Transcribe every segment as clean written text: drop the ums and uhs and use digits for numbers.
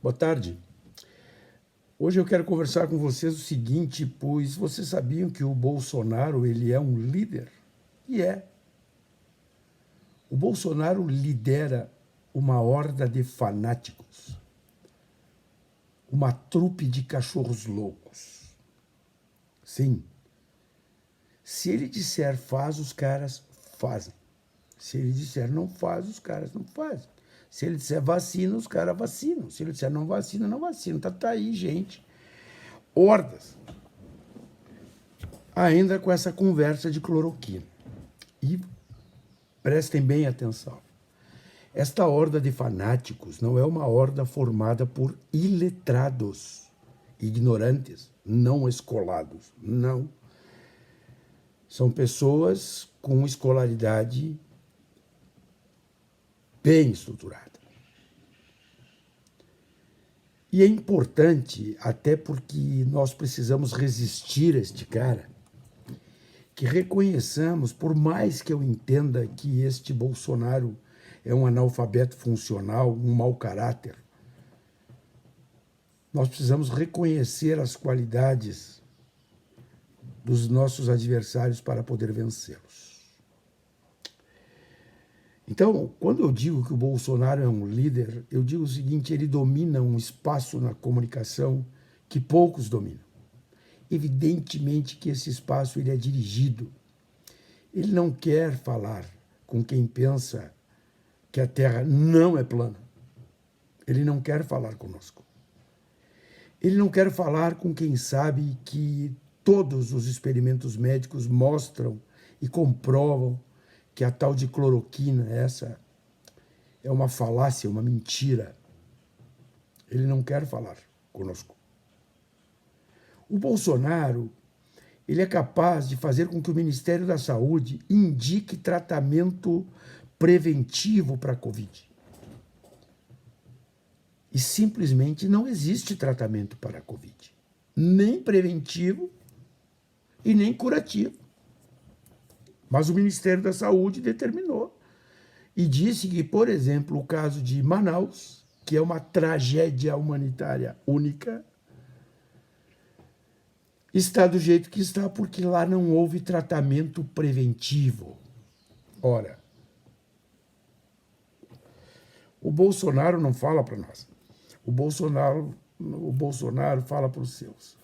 Boa tarde. Hoje eu quero conversar com vocês o seguinte, pois vocês sabiam que o Bolsonaro ele é um líder? E é. O Bolsonaro lidera uma horda de fanáticos, uma trupe de cachorros loucos. Sim. Se ele disser faz, os caras fazem. Se ele disser não faz, os caras não fazem. Se ele disser vacina, os caras vacinam. Se ele disser não vacina, não vacina. Tá aí, gente. Hordas. Ainda com essa conversa de cloroquina. E prestem bem atenção. Esta horda de fanáticos não é uma horda formada por iletrados, ignorantes, não escolados. Não. São pessoas com escolaridade bem estruturada. E é importante, até porque nós precisamos resistir a este cara, que reconheçamos, por mais que eu entenda que este Bolsonaro é um analfabeto funcional, um mau caráter, nós precisamos reconhecer as qualidades dos nossos adversários para poder vencê-los. Então, quando eu digo que o Bolsonaro é um líder, eu digo o seguinte: ele domina um espaço na comunicação que poucos dominam. Evidentemente que esse espaço ele é dirigido. Ele não quer falar com quem pensa que a Terra não é plana. Ele não quer falar conosco. Ele não quer falar com quem sabe que todos os experimentos médicos mostram e comprovam que a tal de cloroquina, essa é uma falácia, uma mentira. Ele não quer falar conosco. O Bolsonaro, ele é capaz de fazer com que o Ministério da Saúde indique tratamento preventivo para a Covid. E simplesmente não existe tratamento para a Covid. Nem preventivo e nem curativo. Mas o Ministério da Saúde determinou e disse que, por exemplo, o caso de Manaus, que é uma tragédia humanitária única, está do jeito que está porque lá não houve tratamento preventivo. Ora, o Bolsonaro não fala para nós. O Bolsonaro fala para os seus.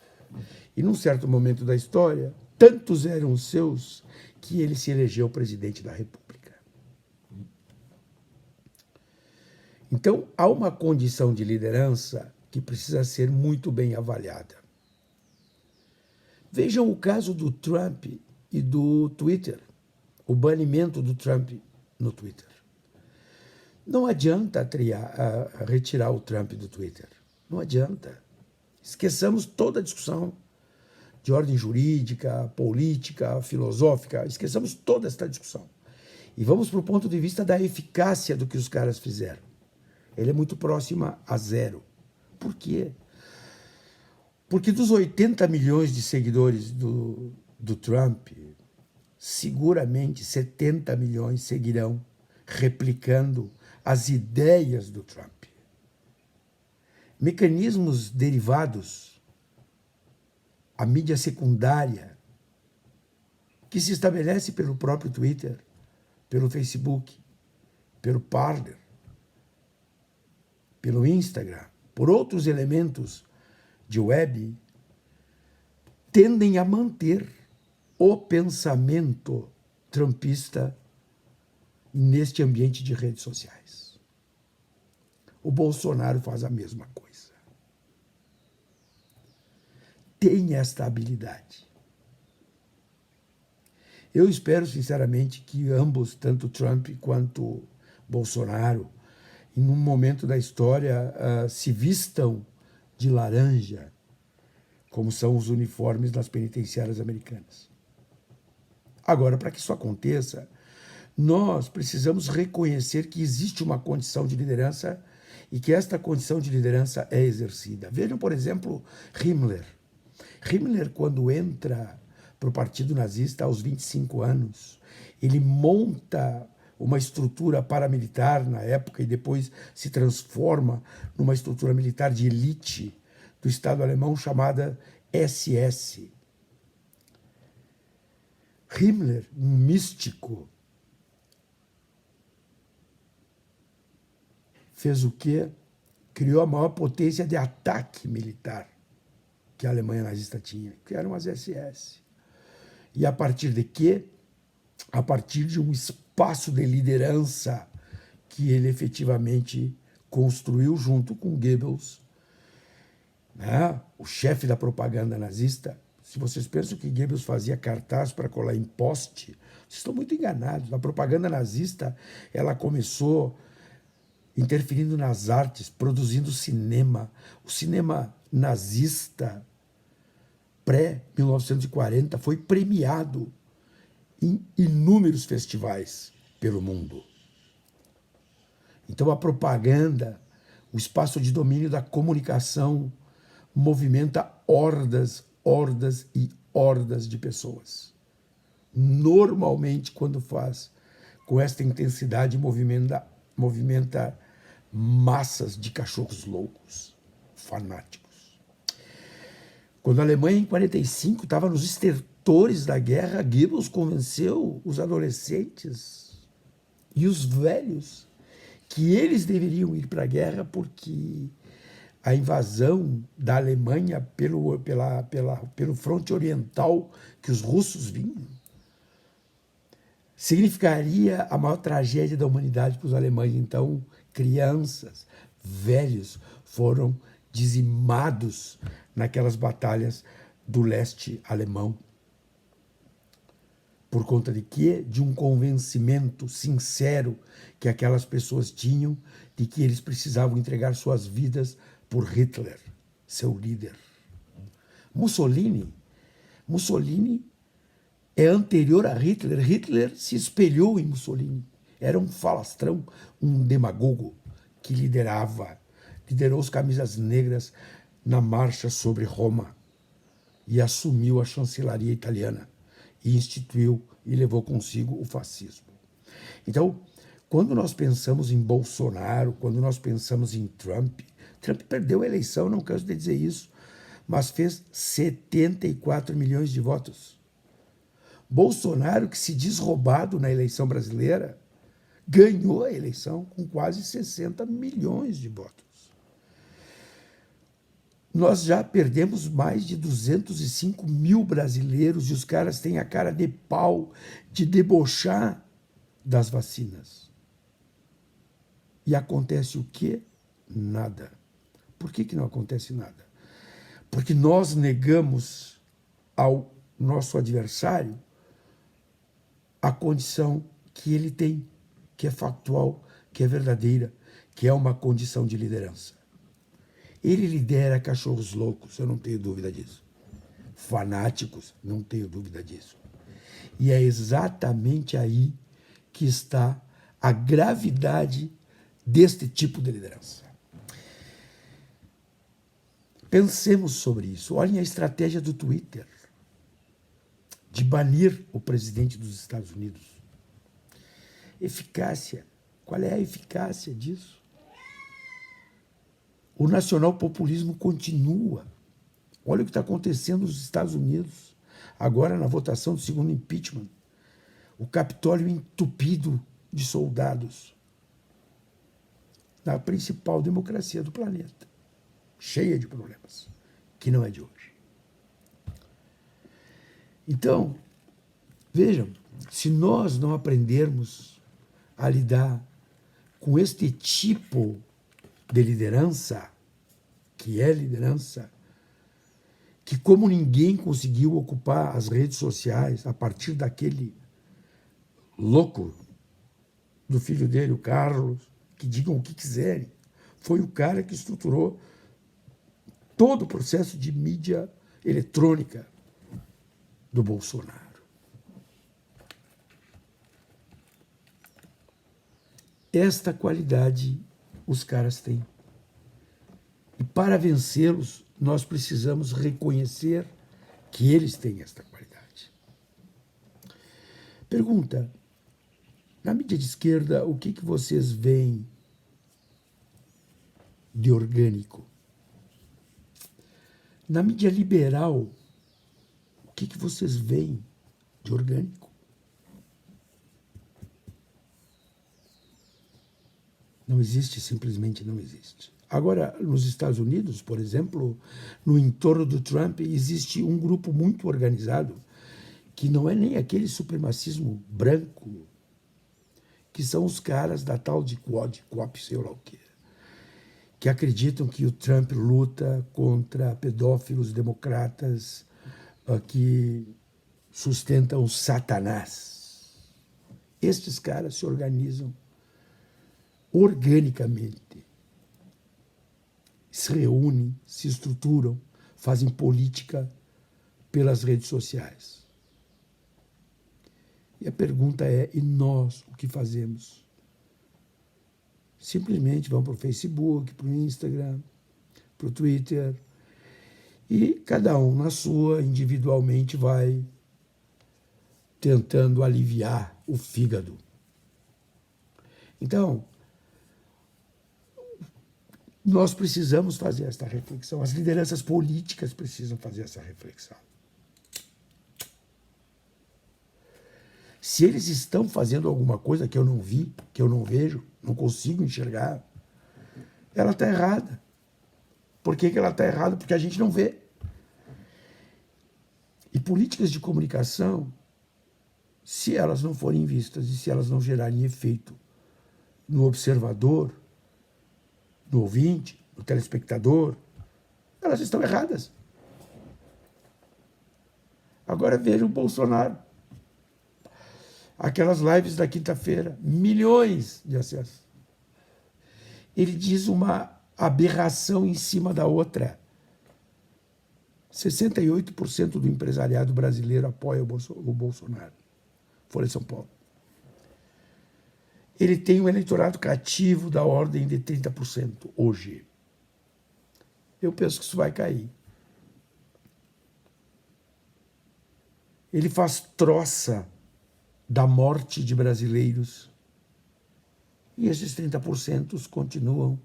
E num certo momento da história, tantos eram os seus que ele se elegeu presidente da República. Então, há uma condição de liderança que precisa ser muito bem avaliada. Vejam o caso do Trump e do Twitter, o banimento do Trump no Twitter. Não adianta retirar o Trump do Twitter. Não adianta. Esqueçamos toda a discussão de ordem jurídica, política, filosófica. Esqueçamos toda esta discussão. E vamos para o ponto de vista da eficácia do que os caras fizeram. Ele é muito próxima a zero. Por quê? Porque dos 80 milhões de seguidores do Trump, seguramente 70 milhões seguirão replicando as ideias do Trump. Mecanismos derivados, a mídia secundária, que se estabelece pelo próprio Twitter, pelo Facebook, pelo Parler, pelo Instagram, por outros elementos de web, tendem a manter o pensamento trumpista neste ambiente de redes sociais. O Bolsonaro faz a mesma coisa. Tem esta habilidade. Eu espero, sinceramente, que ambos, tanto Trump quanto Bolsonaro, em um momento da história, se vistam de laranja, como são os uniformes das penitenciárias americanas. Agora, para que isso aconteça, nós precisamos reconhecer que existe uma condição de liderança e que esta condição de liderança é exercida. Vejam, por exemplo, Himmler. Himmler, quando entra para o Partido Nazista aos 25 anos, ele monta uma estrutura paramilitar na época e depois se transforma numa estrutura militar de elite do Estado alemão chamada SS. Himmler, um místico, fez o quê? Criou a maior potência de ataque militar que a Alemanha nazista tinha, que eram as SS. E a partir de quê? A partir de um espaço de liderança que ele efetivamente construiu junto com Goebbels, né? O chefe da propaganda nazista. Se vocês pensam que Goebbels fazia cartaz para colar em poste, vocês estão muito enganados. A propaganda nazista, ela começou interferindo nas artes, produzindo cinema. O cinema nazista pré-1940 foi premiado em inúmeros festivais pelo mundo. Então a propaganda, o espaço de domínio da comunicação, movimenta hordas e hordas de pessoas. Normalmente, quando faz com esta intensidade, movimenta massas de cachorros loucos, fanáticos. Quando a Alemanha, em 1945, estava nos estertores da guerra, Goebbels convenceu os adolescentes e os velhos que eles deveriam ir para a guerra porque a invasão da Alemanha pelo fronte oriental que os russos vinham significaria a maior tragédia da humanidade para os alemães. Então, crianças, velhos foram dizimados naquelas batalhas do leste alemão. Por conta de quê? De um convencimento sincero que aquelas pessoas tinham de que eles precisavam entregar suas vidas por Hitler, seu líder. Mussolini é anterior a Hitler. Hitler se espelhou em Mussolini. Era um falastrão, um demagogo que liderou os camisas negras na marcha sobre Roma e assumiu a chancelaria italiana e instituiu e levou consigo o fascismo. Então, quando nós pensamos em Bolsonaro, quando nós pensamos em Trump perdeu a eleição, não canso de dizer isso, mas fez 74 milhões de votos. Bolsonaro, que se diz roubado na eleição brasileira, ganhou a eleição com quase 60 milhões de votos. Nós já perdemos mais de 205 mil brasileiros e os caras têm a cara de pau de debochar das vacinas. E acontece o quê? Nada. Por que não acontece nada? Porque nós negamos ao nosso adversário a condição que ele tem, que é factual, que é verdadeira, que é uma condição de liderança. Ele lidera cachorros loucos, eu não tenho dúvida disso. Fanáticos, não tenho dúvida disso. E é exatamente aí que está a gravidade deste tipo de liderança. Pensemos sobre isso. Olhem a estratégia do Twitter de banir o presidente dos Estados Unidos. Eficácia. Qual é a eficácia disso? O nacional-populismo continua. Olha o que está acontecendo nos Estados Unidos. Agora, na votação do segundo impeachment, o Capitólio entupido de soldados. Na principal democracia do planeta. Cheia de problemas, que não é de hoje. Então, vejam, se nós não aprendermos a lidar com este tipo de liderança, que é liderança, que como ninguém conseguiu ocupar as redes sociais a partir daquele louco do filho dele, o Carlos, que digam o que quiserem, foi o cara que estruturou todo o processo de mídia eletrônica do Bolsonaro. Esta qualidade os caras têm. E para vencê-los, nós precisamos reconhecer que eles têm esta qualidade. Pergunta: Na mídia de esquerda, o que vocês veem de orgânico? Na mídia liberal, o que vocês veem de orgânico? Não existe, simplesmente não existe. Agora, nos Estados Unidos, por exemplo, no entorno do Trump, existe um grupo muito organizado, que não é nem aquele supremacismo branco, que são os caras da tal de Quad, COP, sei lá o quê, que acreditam que o Trump luta contra pedófilos democratas que sustentam Satanás. Estes caras se organizam organicamente, se reúnem, se estruturam, fazem política pelas redes sociais. E a pergunta é, e nós, o que fazemos? Simplesmente vão para o Facebook, para o Instagram, para o Twitter, e cada um na sua, individualmente, vai tentando aliviar o fígado. Então, nós precisamos fazer esta reflexão, as lideranças políticas precisam fazer essa reflexão. Se eles estão fazendo alguma coisa que eu não vi, que eu não vejo, não consigo enxergar, ela está errada. Por que ela está errada? Porque a gente não vê. E políticas de comunicação, se elas não forem vistas e se elas não gerarem efeito no observador, no ouvinte, no telespectador, elas estão erradas. Agora veja o Bolsonaro. Aquelas lives da quinta-feira, milhões de acessos. Ele diz uma aberração em cima da outra. 68% do empresariado brasileiro apoia o Bolsonaro. Folha de São Paulo. Ele tem um eleitorado cativo da ordem de 30% hoje. Eu penso que isso vai cair. Ele faz troça da morte de brasileiros e esses 30% continuam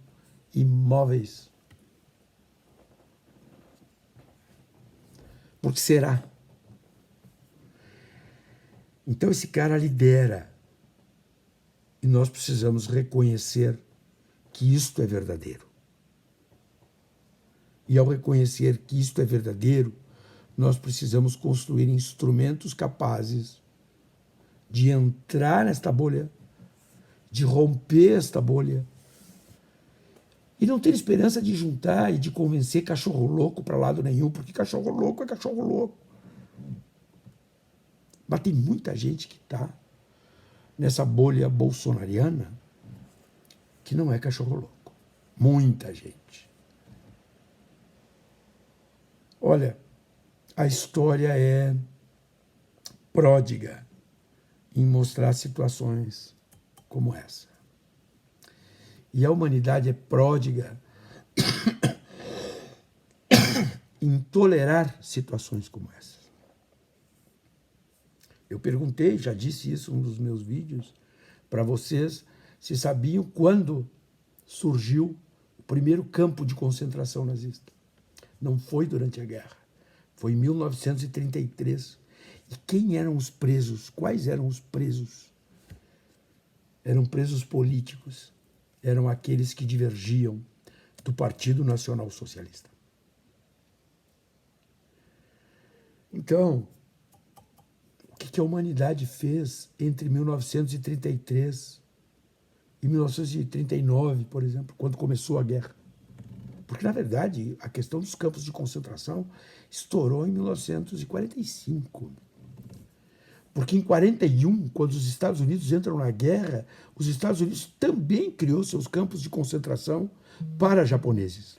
imóveis. Porque será? Então esse cara lidera e nós precisamos reconhecer que isto é verdadeiro. E ao reconhecer que isto é verdadeiro, nós precisamos construir instrumentos capazes de entrar nesta bolha, de romper esta bolha, e não ter esperança de juntar e de convencer cachorro louco para lado nenhum, porque cachorro louco é cachorro louco. Mas tem muita gente que está nessa bolha bolsonariana que não é cachorro louco. Muita gente. Olha, a história é pródiga em mostrar situações como essa. E a humanidade é pródiga em tolerar situações como essa. Eu perguntei, já disse isso em um dos meus vídeos, para vocês, se sabiam quando surgiu o primeiro campo de concentração nazista. Não foi durante a guerra, foi em 1933. E quem eram os presos? Quais eram os presos? Eram presos políticos. Eram aqueles que divergiam do Partido Nacional Socialista. Então, o que a humanidade fez entre 1933 e 1939, por exemplo, quando começou a guerra? Porque, na verdade, a questão dos campos de concentração estourou em 1945. Porque em 1941, quando os Estados Unidos entram na guerra, os Estados Unidos também criou seus campos de concentração para japoneses.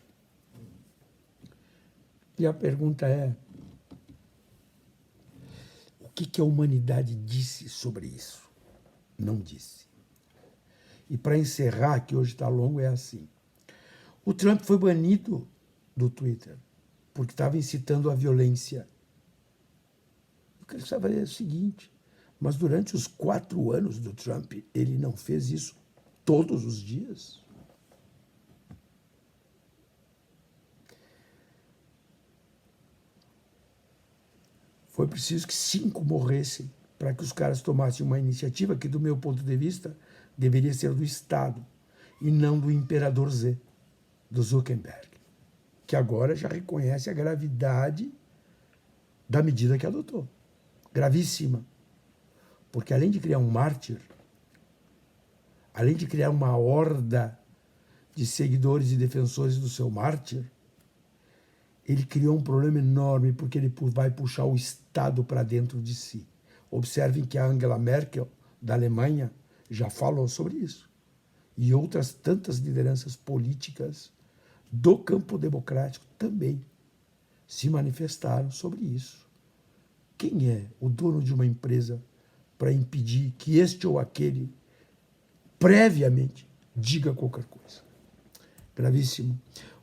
E a pergunta é, o que a humanidade disse sobre isso? Não disse. E para encerrar, que hoje está longo, é assim. O Trump foi banido do Twitter porque estava incitando a violência. Eu quero saber o seguinte, Mas durante os 4 anos do Trump, ele não fez isso todos os dias? Foi preciso que 5 morressem para que os caras tomassem uma iniciativa que, do meu ponto de vista, deveria ser do Estado e não do imperador Z, do Zuckerberg, que agora já reconhece a gravidade da medida que adotou. Gravíssima. Porque além de criar um mártir, além de criar uma horda de seguidores e defensores do seu mártir, ele criou um problema enorme porque ele vai puxar o Estado para dentro de si. Observem que a Angela Merkel, da Alemanha, já falou sobre isso. E outras tantas lideranças políticas do campo democrático também se manifestaram sobre isso. Quem é o dono de uma empresa para impedir que este ou aquele previamente diga qualquer coisa? Gravíssimo.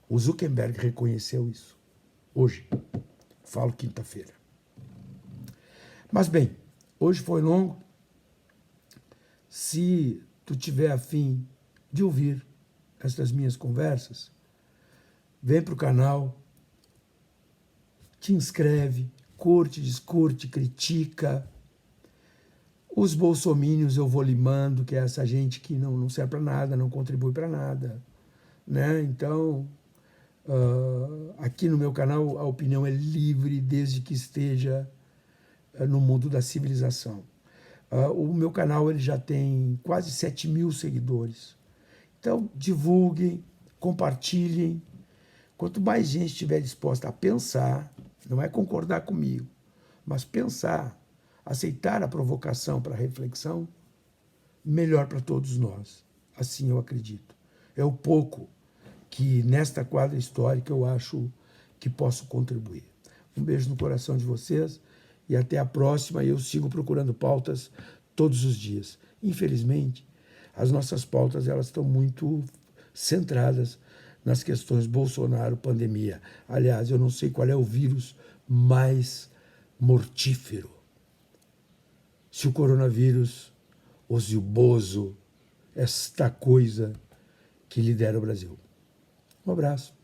O Zuckerberg reconheceu isso. Hoje, falo quinta-feira. Mas bem, hoje foi longo. Se tu tiver a fim de ouvir estas minhas conversas, vem para o canal, te inscreve, curte, discute, critica. Os bolsomínios eu vou limando, que é essa gente que não serve para nada, não contribui para nada, né? Então, aqui no meu canal a opinião é livre desde que esteja no mundo da civilização. O meu canal ele já tem quase 7.000 seguidores. Então, divulguem, compartilhem. Quanto mais gente estiver disposta a pensar, não é concordar comigo, mas pensar, aceitar a provocação para a reflexão, melhor para todos nós. Assim eu acredito. É o pouco que nesta quadra histórica eu acho que posso contribuir. Um beijo no coração de vocês e até a próxima. Eu sigo procurando pautas todos os dias. Infelizmente, as nossas pautas elas estão muito centradas nas questões Bolsonaro, pandemia. Aliás, eu não sei qual é o vírus mais mortífero. Se o coronavírus ou se o Bozo, esta coisa que lidera o Brasil. Um abraço.